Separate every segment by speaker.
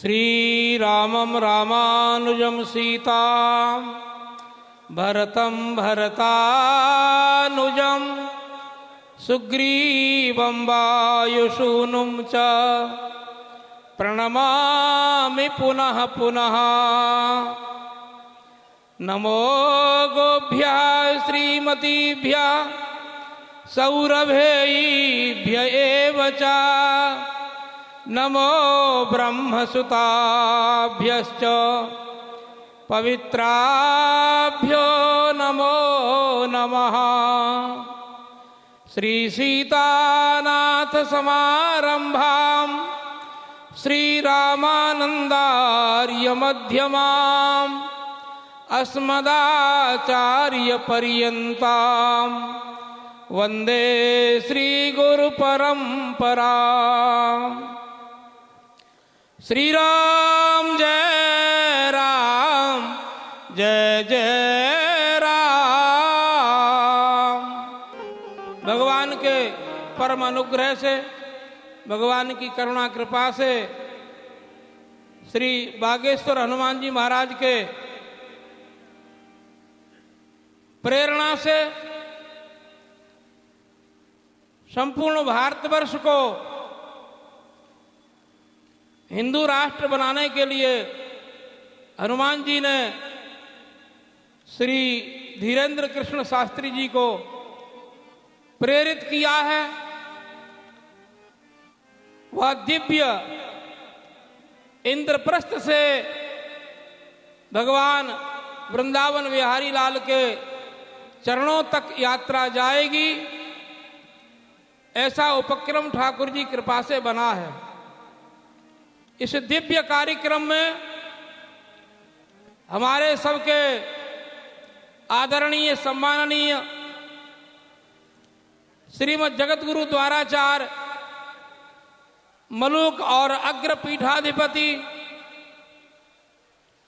Speaker 1: श्रीरामं रामानुजं सीतां भरतं भरतानुजं सुग्रीवं वायुसूनुं च प्रणमामि पुनः पुनः। नमो गोभ्यः श्रीमतीभ्यः सौरभेयीभ्य एव च। नमो ब्रह्मसुताभ्यश्च पवित्राभ्यो नमो नमः। श्री सीतानाथ समारंभां श्रीरामानंदार्य मध्यमाम् अस्मदाचार्य पर्यन्तां वंदे श्री गुरु परंपरा। श्री राम जय राम जय जय राम। भगवान के परम अनुग्रह से, भगवान की करुणा कृपा से, श्री बागेश्वर हनुमान जी महाराज के प्रेरणा से संपूर्ण भारतवर्ष को हिंदू राष्ट्र बनाने के लिए हनुमान जी ने श्री धीरेन्द्र कृष्ण शास्त्री जी को प्रेरित किया है। वह दिव्य इंद्रप्रस्थ से भगवान वृंदावन बिहारी लाल के चरणों तक यात्रा जाएगी, ऐसा उपक्रम ठाकुर जी कृपा से बना है। इस दिव्य कार्यक्रम में हमारे सबके आदरणीय सम्माननीय श्रीमद् जगतगुरु द्वाराचार्य मलुक और अग्र पीठाधिपति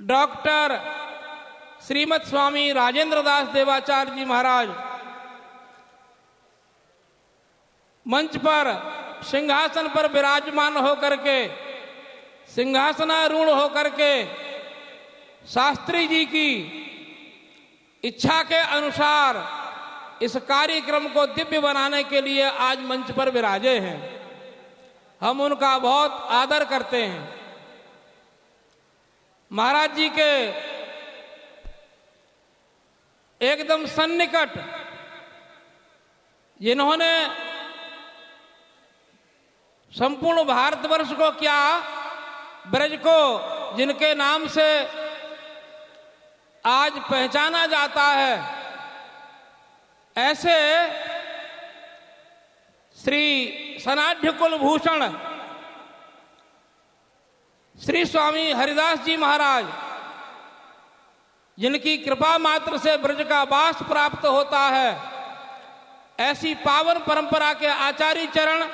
Speaker 1: डॉक्टर श्रीमद् स्वामी राजेंद्र दास देवाचार्य जी महाराज मंच पर सिंहासन पर विराजमान होकर के, सिंहासनारूढ़ होकर के शास्त्री जी की इच्छा के अनुसार इस कार्यक्रम को दिव्य बनाने के लिए आज मंच पर विराजे हैं। हम उनका बहुत आदर करते हैं। महाराज जी के एकदम सन्निकट, जिन्होंने संपूर्ण भारतवर्ष को क्या, ब्रज को जिनके नाम से आज पहचाना जाता है, ऐसे श्री सनाढ़ कुलभूषण श्री स्वामी हरिदास जी महाराज, जिनकी कृपा मात्र से ब्रज का वास प्राप्त होता है, ऐसी पावन परंपरा के आचार्य चरण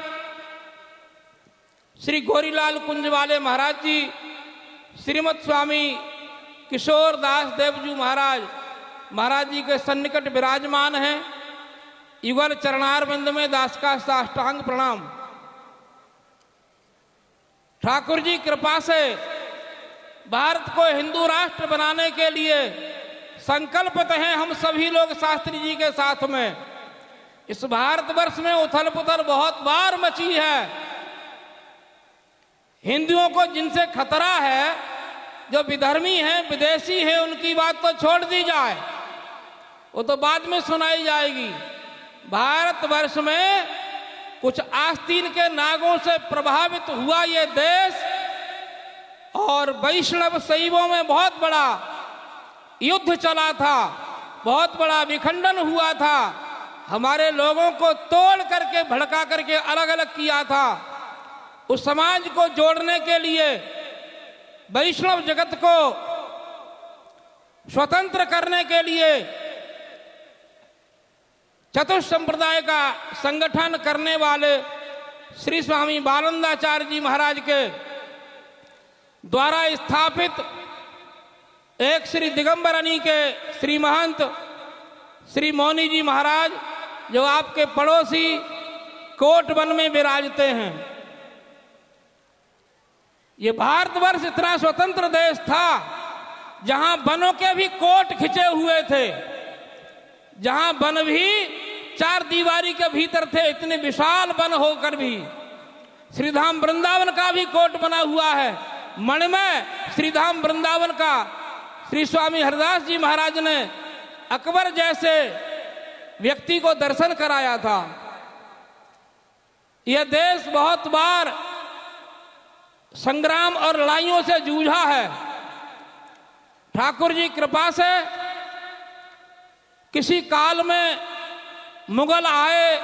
Speaker 1: श्री गोरीलाल कुंज वाले महाराज जी, श्रीमद् स्वामी किशोर दास देवजू महाराज, महाराज जी के सन्निकट विराजमान हैं। युगल चरणारविंद में दास का साष्टांग प्रणाम। ठाकुर जी कृपा से भारत को हिंदू राष्ट्र बनाने के लिए संकल्पित हैं हम सभी लोग शास्त्री जी के साथ में। इस भारतवर्ष में उथल पुथल बहुत बार मची है। हिंदुओं को जिनसे खतरा है, जो विधर्मी हैं, विदेशी हैं, उनकी बात तो छोड़ दी जाए, वो तो बाद में सुनाई जाएगी। भारतवर्ष में कुछ आस्तीन के नागों से प्रभावित हुआ ये देश, और वैष्णव शैवों में बहुत बड़ा युद्ध चला था, बहुत बड़ा विखंडन हुआ था, हमारे लोगों को तोड़ करके भड़का करके अलग अलग किया था। उस समाज को जोड़ने के लिए, वैष्णव जगत को स्वतंत्र करने के लिए चतुर्थ संप्रदाय का संगठन करने वाले श्री स्वामी बालंदाचार्य जी महाराज के द्वारा स्थापित एक श्री दिगंबरनी के श्री महंत श्री मौनी जी महाराज, जो आपके पड़ोसी कोट वन में विराजते हैं, ये भारतवर्ष इतना स्वतंत्र देश था जहां वनों के भी कोट खिंचे हुए थे, जहां वन भी चार दीवारी के भीतर थे, इतने विशाल वन होकर भी। श्रीधाम वृंदावन का भी कोट बना हुआ है, मणिमय श्रीधाम वृंदावन का श्री स्वामी हरदास जी महाराज ने अकबर जैसे व्यक्ति को दर्शन कराया था। यह देश बहुत बार संग्राम और लड़ाइयों से जूझा है। ठाकुर जी कृपा से किसी काल में मुगल आए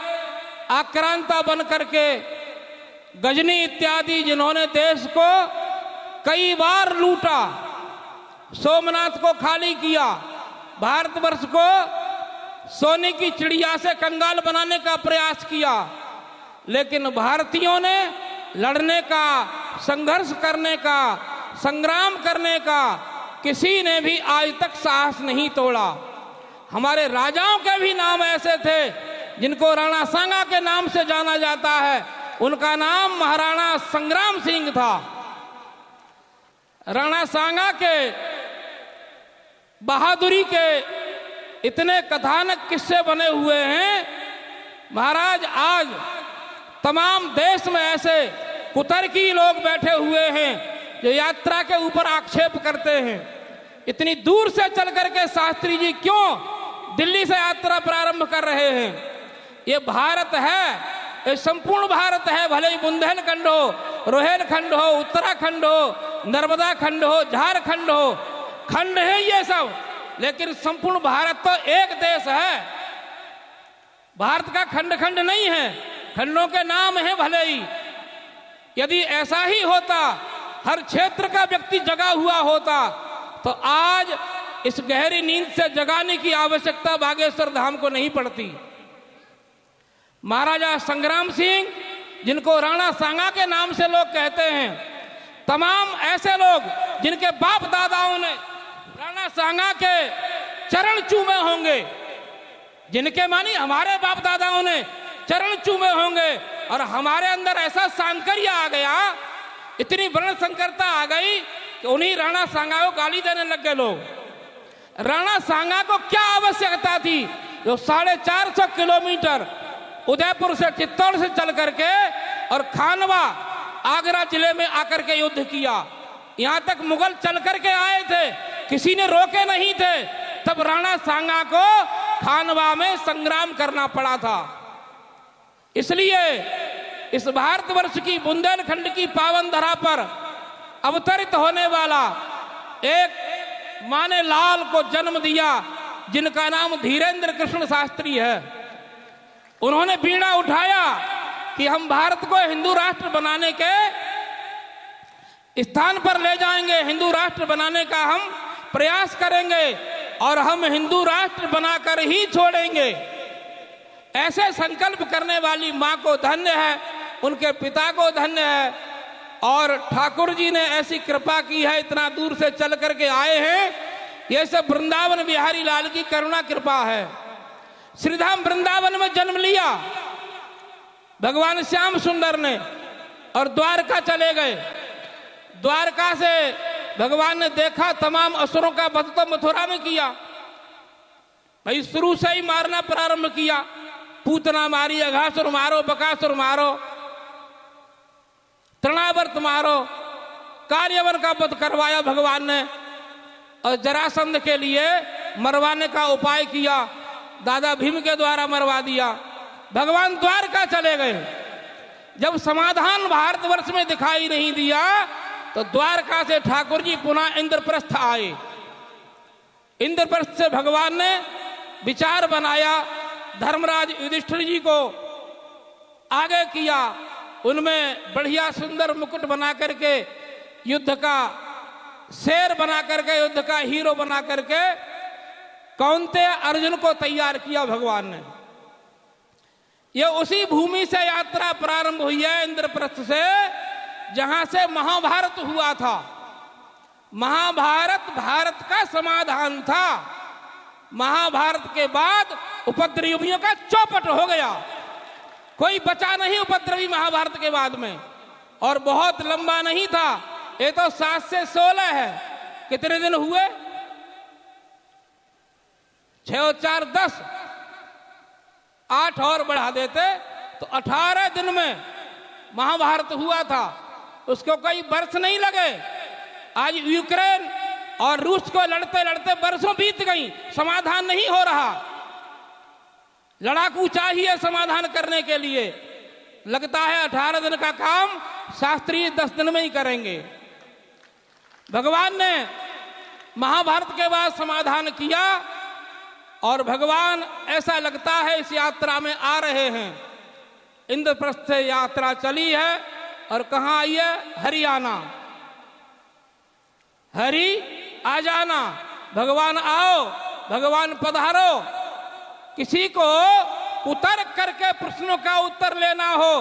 Speaker 1: आक्रांता बन करके, गजनी इत्यादि जिन्होंने देश को कई बार लूटा, सोमनाथ को खाली किया, भारतवर्ष को सोने की चिड़िया से कंगाल बनाने का प्रयास किया, लेकिन भारतीयों ने लड़ने का, संघर्ष करने का, संग्राम करने का किसी ने भी आज तक साहस नहीं तोड़ा। हमारे राजाओं के भी नाम ऐसे थे जिनको राणा सांगा के नाम से जाना जाता है। उनका नाम महाराणा संग्राम सिंह था। राणा सांगा के बहादुरी के इतने कथानक किस्से बने हुए हैं। महाराज, आज तमाम देश में ऐसे कुतर्की लोग बैठे हुए हैं जो यात्रा के ऊपर आक्षेप करते हैं। इतनी दूर से चल करके शास्त्री जी क्यों दिल्ली से यात्रा प्रारंभ कर रहे हैं? ये भारत है, ये संपूर्ण भारत है, भले ही बुंदेलखंड हो, रोहेलखंड हो, उत्तराखंड हो, नर्मदा खंड हो, झारखंड हो, खंड है ये सब, लेकिन संपूर्ण भारत तो एक देश है। भारत का खंड खंड नहीं है, खंडों के नाम है भले ही। यदि ऐसा ही होता, हर क्षेत्र का व्यक्ति जगा हुआ होता, तो आज इस गहरी नींद से जगाने की आवश्यकता बागेश्वर धाम को नहीं पड़ती। महाराजा संग्राम सिंह, जिनको राणा सांगा के नाम से लोग कहते हैं, तमाम ऐसे लोग जिनके बाप दादाओं ने राणा सांगा के चरण चूमे होंगे, जिनके मानी हमारे बाप दादाओं ने चरण चूमे होंगे, और हमारे अंदर ऐसा सांकर्य आ गया, इतनी वर्ण संकरता आ गई कि उन्हीं राणा सांगा को गाली देने लग गए लोग। राणा सांगा को क्या आवश्यकता थी जो 450 किलोमीटर उदयपुर से, चित्तौड़ से चल करके और खानवा आगरा जिले में आकर के युद्ध किया। यहां तक मुगल चल करके आए थे, किसी ने रोके नहीं थे, तब राणा सांगा को खानवा में संग्राम करना पड़ा था। इसलिए इस भारतवर्ष की बुंदेलखंड की पावन धरा पर अवतरित होने वाला एक माँ ने लाल को जन्म दिया, जिनका नाम धीरेन्द्र कृष्ण शास्त्री है। उन्होंने बीड़ा उठाया कि हम भारत को हिंदू राष्ट्र बनाने के स्थान पर ले जाएंगे, हिंदू राष्ट्र बनाने का हम प्रयास करेंगे और हम हिंदू राष्ट्र बनाकर ही छोड़ेंगे। ऐसे संकल्प करने वाली मां को धन्य है, उनके पिता को धन्य है, और ठाकुर जी ने ऐसी कृपा की है, इतना दूर से चल करके आए हैं। ये सब वृंदावन बिहारी लाल की करुणा कृपा है। श्रीधाम वृंदावन में जन्म लिया भगवान श्याम सुंदर ने और द्वारका चले गए। द्वारका से भगवान ने देखा तमाम असुरों का वध तो मथुरा में किया, भाई शुरू से ही मारना प्रारंभ किया। पूतना मारी, अघासुर मारो, बकासुर मारो, तृणावर्त मारो, कार्यवन का वध करवाया भगवान ने, और जरासंध के लिए मरवाने का उपाय किया, दादा भीम के द्वारा मरवा दिया। भगवान द्वारका चले गए। जब समाधान भारतवर्ष में दिखाई नहीं दिया तो द्वारका से ठाकुर जी पुनः इंद्रप्रस्थ आए। इंद्रप्रस्थ से भगवान ने विचार बनाया, धर्मराज युधिष्ठिर जी को आगे किया, उनमें बढ़िया सुंदर मुकुट बना करके, युद्ध का शेर बना करके, युद्ध का हीरो बना करके कौन्तेय अर्जुन को तैयार किया भगवान ने। ये उसी भूमि से यात्रा प्रारंभ हुई है, इंद्रप्रस्थ से, जहां से महाभारत हुआ था। महाभारत भारत का समाधान था। महाभारत के बाद उपद्रवियों का चौपट हो गया, कोई बचा नहीं उपद्रवी महाभारत के बाद में। और बहुत लंबा नहीं था, ये तो 7 से 16 है, कितने दिन हुए? 6 और 4 10, 8 और बढ़ा देते तो 18 दिन में महाभारत हुआ था। उसको कोई वर्ष नहीं लगे। आज यूक्रेन और रूस को लड़ते लड़ते वर्षों बीत गई, समाधान नहीं हो रहा। लड़ाकू चाहिए समाधान करने के लिए। लगता है 18 दिन का काम शास्त्री 10 दिन में ही करेंगे। भगवान ने महाभारत के बाद समाधान किया और भगवान ऐसा लगता है इस यात्रा में आ रहे हैं। इंद्रप्रस्थ से यात्रा चली है और कहाँ आई है? हरियाणा। हरि आ जाना, भगवान आओ, भगवान पधारो। किसी को कुतर्क करके प्रश्नों का उत्तर लेना हो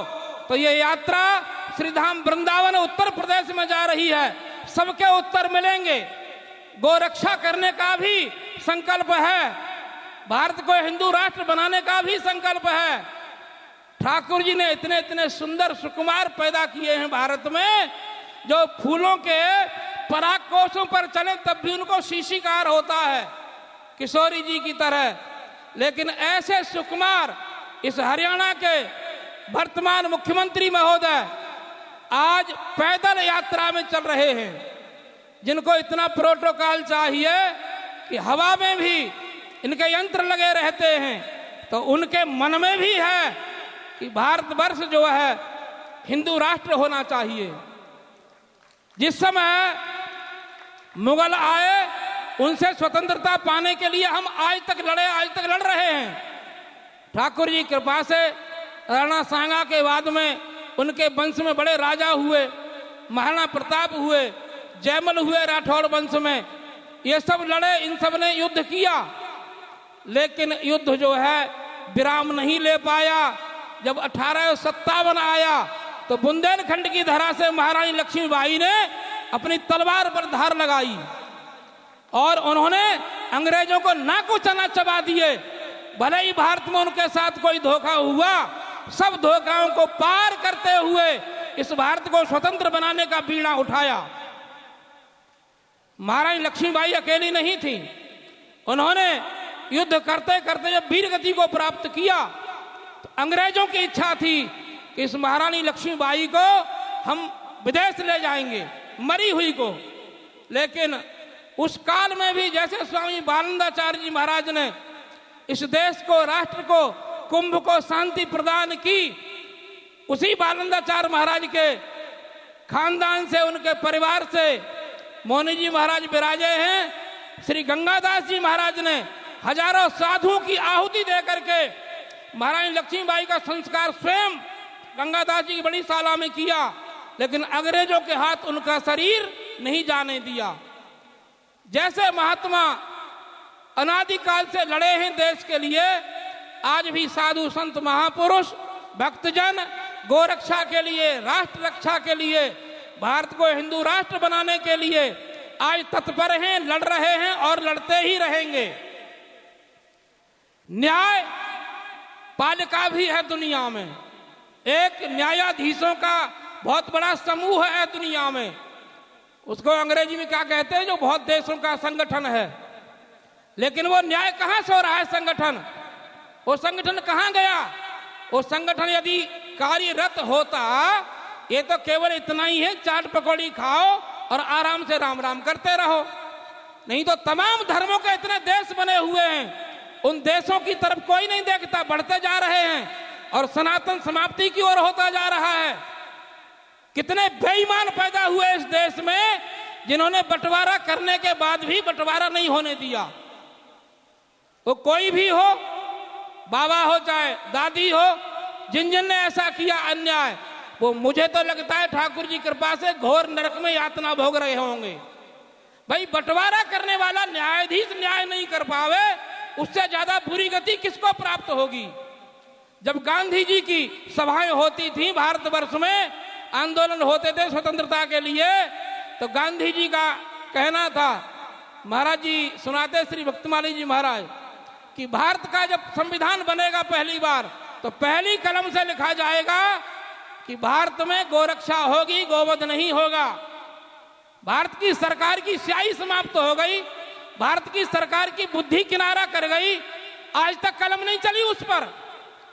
Speaker 1: तो ये यात्रा श्रीधाम वृंदावन उत्तर प्रदेश में जा रही है, सबके उत्तर मिलेंगे। गोरक्षा करने का भी संकल्प है, भारत को हिंदू राष्ट्र बनाने का भी संकल्प है। ठाकुर जी ने इतने इतने सुंदर सुकुमार पैदा किए हैं भारत में, जो फूलों के परागकोशों पर चले तब भी उनको शीशिकार होता है, किशोरी जी की तरह। लेकिन ऐसे सुकुमार इस हरियाणा के वर्तमान मुख्यमंत्री महोदय आज पैदल यात्रा में चल रहे हैं, जिनको इतना प्रोटोकॉल चाहिए कि हवा में भी इनके यंत्र लगे रहते हैं, तो उनके मन में भी है कि भारतवर्ष जो है हिंदू राष्ट्र होना चाहिए। जिस समय मुगल आए उनसे स्वतंत्रता पाने के लिए हम आज तक लड़ रहे हैं। ठाकुर जी कृपा से राणा सांगा के बाद में उनके वंश में बड़े राजा हुए, महाराणा प्रताप हुए, जयमल हुए राठौड़ वंश में, ये सब लड़े, इन सब ने युद्ध किया, लेकिन युद्ध जो है विराम नहीं ले पाया। जब 1857 आया तो बुंदेलखंड की धरा से महारानी लक्ष्मीबाई ने अपनी तलवार पर धार लगाई और उन्होंने अंग्रेजों को नाको चना चबा दिए। भले ही भारत में उनके साथ कोई धोखा हुआ, सब धोखाओं को पार करते हुए इस भारत को स्वतंत्र बनाने का बीड़ा उठाया। महारानी लक्ष्मीबाई अकेली नहीं थी, उन्होंने युद्ध करते करते जब वीर गति को प्राप्त किया तो अंग्रेजों की इच्छा थी कि इस महारानी लक्ष्मीबाई को हम विदेश ले जाएंगे, मरी हुई को। लेकिन उस काल में भी जैसे स्वामी बालंदाचार्य जी महाराज ने इस देश को, राष्ट्र को, कुंभ को शांति प्रदान की, उसी बालंदाचार्य महाराज के खानदान से, उनके परिवार से मोनी जी महाराज विराजे हैं। श्री गंगादास जी महाराज ने हजारों साधुओं की आहुति दे करके महारानी लक्ष्मीबाई का संस्कार स्वयं गंगादास जी की बड़ी शाला में किया, लेकिन अंग्रेजों के हाथ उनका शरीर नहीं जाने दिया। जैसे महात्मा अनादिकाल से लड़े हैं देश के लिए, आज भी साधु संत महापुरुष भक्तजन गोरक्षा के लिए, राष्ट्र रक्षा के लिए, भारत को हिंदू राष्ट्र बनाने के लिए आज तत्पर हैं, लड़ रहे हैं और लड़ते ही रहेंगे। न्याय पालिका भी है दुनिया में, एक न्यायाधीशों का बहुत बड़ा समूह है दुनिया में। उसको अंग्रेजी में क्या कहते हैं? जो बहुत देशों का संगठन है। लेकिन वो न्याय कहां से हो रहा है? संगठन, वो संगठन कहां गया? वो संगठन यदि कार्यरत होता, ये तो केवल इतना ही है, चाट पकौड़ी खाओ और आराम से राम राम करते रहो। नहीं तो तमाम धर्मों के इतने देश बने हुए हैं, उन देशों की तरफ कोई नहीं देखता, बढ़ते जा रहे हैं और सनातन समाप्ति की ओर होता जा रहा है। कितने बेईमान पैदा हुए इस देश में, जिन्होंने बंटवारा करने के बाद भी बंटवारा नहीं होने दिया। वो कोई भी हो, बाबा हो चाहे दादी हो, जिन जिन ने ऐसा किया अन्याय, वो मुझे तो लगता है ठाकुर जी कृपा से घोर नरक में यातना भोग रहे होंगे। भाई बंटवारा करने वाला न्यायाधीश न्याय नहीं कर पावे, उससे ज्यादा बुरी गति किसको प्राप्त होगी? जब गांधी जी की सभाएं होती थी भारतवर्ष में, आंदोलन होते थे स्वतंत्रता के लिए, तो गांधी जी का कहना था, महाराज जी सुनाते श्री भक्तमाली जी महाराज, कि भारत का जब संविधान बनेगा पहली बार, तो पहली कलम से लिखा जाएगा कि भारत में गोरक्षा होगी, गोवध नहीं होगा। भारत की सरकार की स्याही समाप्त हो गई, भारत की सरकार की बुद्धि किनारा कर गई। आज तक कलम नहीं चली उस पर।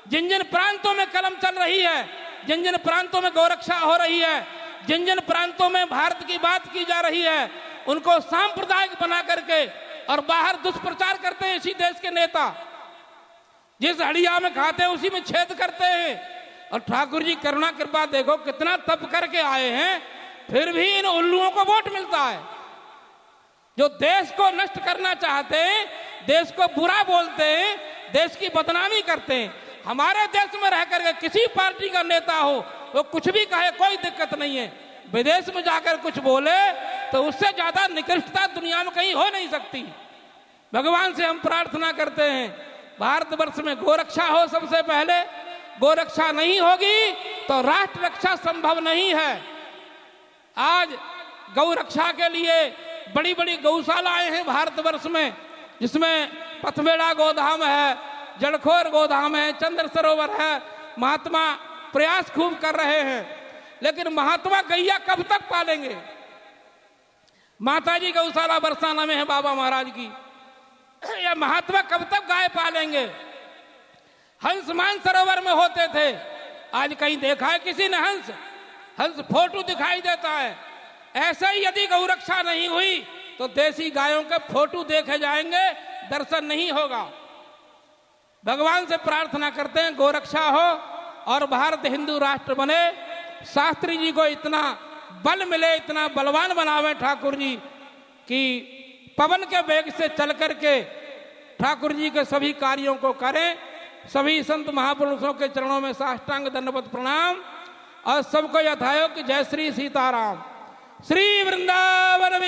Speaker 1: जिन जिन प्रांतों में कलम चल रही है, जिन जिन प्रांतों में गौरक्षा हो रही है, जिन जिन प्रांतों में भारत की बात की जा रही है, उनको सांप्रदायिक बना करके और बाहर दुष्प्रचार करते हैं इसी देश के नेता। जिस हड़िया में खाते हैं उसी में छेद करते हैं। और ठाकुर जी करुणा कृपा देखो, कितना तप करके आए हैं, फिर भी इन उल्लुओं को वोट मिलता है। जो देश को नष्ट करना चाहते हैं, देश को बुरा बोलते हैं, देश की बदनामी करते हैं। हमारे देश में रह करके किसी पार्टी का नेता हो, वो कुछ भी कहे कोई दिक्कत नहीं है। विदेश में जाकर कुछ बोले तो उससे ज्यादा निकृष्टता दुनिया में कहीं हो नहीं सकती। भगवान से हम प्रार्थना करते हैं, भारतवर्ष में गोरक्षा हो। सबसे पहले गोरक्षा नहीं होगी तो राष्ट्र रक्षा संभव नहीं है। आज गौ रक्षा के लिए बड़ी बड़ी गौशालाएं हैं भारतवर्ष में, जिसमें पथमेड़ा गोधाम है, जड़खोर गोधाम है, चंद्र सरोवर है। महात्मा प्रयास खूब कर रहे हैं, लेकिन महात्मा गैया कब तक पालेंगे? माताजी गौशाला बरसाना में है बाबा महाराज की, या महात्मा कब तक गाय पालेंगे? हंस मानसरोवर में होते थे, आज कहीं देखा है किसी ने हंस? हंस फोटो दिखाई देता है। ऐसा ही यदि गौरक्षा नहीं हुई तो देसी गायों के फोटो देखे जाएंगे, दर्शन नहीं होगा। भगवान से प्रार्थना करते हैं गोरक्षा हो और भारत हिंदू राष्ट्र बने। शास्त्री जी को इतना बल मिले, इतना बलवान बनावे ठाकुर जी कि पवन के वेग से चल करके ठाकुर जी के सभी कार्यों को करें। सभी संत महापुरुषों के चरणों में साष्टांग दंडवत प्रणाम और सबको यथायोग जय श्री सीताराम। श्री वृंदावन